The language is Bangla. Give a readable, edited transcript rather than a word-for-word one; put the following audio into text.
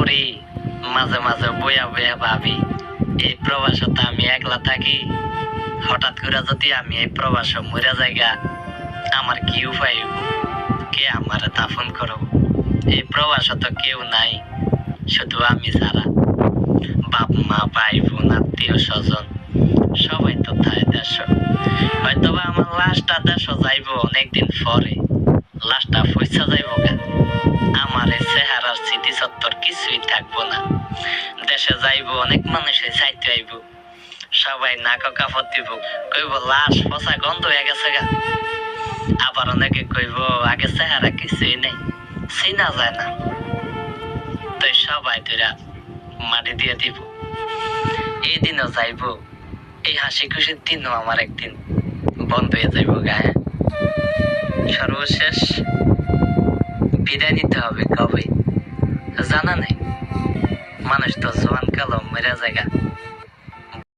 করি, মাঝে মাঝে বইয়া বইয়া ভাবি এই প্রবাসে আমি একলা থাকি, হঠাৎ করে যদি আমি এই প্রবাসে মরে যাইগা আমার কি উপায় হইব? কে আমার দাফন করব? এই প্রবাসে তো কেউ নাই, শুধু আমি ছাড়া। বাপ মা ভাই বোন আত্মীয় স্বজন সবাই তো থাই দেশ। হয়তো বা আমার লাশটা দেশ যাইব অনেকদিন পরে, লাশটা পয়সা যাইব গা, আমার এই চেহারার স্মৃতি সত্তর কিছুই থাকবো না। দেশে যাইব অনেক মানুষে চাইতে আইব, সবাই নাক কাপড় দিব, কইব লাশ পচা গন্ধ হয়ে গেছে গা। আবার অনেকে কইব আগে চেহারা কিছুই নেই, চিনা যায় না। তো সবাই তোরা মাটি দিয়ে দিব। এই দিনও যাইব, এই হাসি খুশির দিনও আমার একদিন বন্ধ হয়ে যাইব গায়ে। সর্বশেষ বিদায় নিতে হবে কবে জানা নাই। মানুষ তো জোয়ান কালো মেরা জায়গা।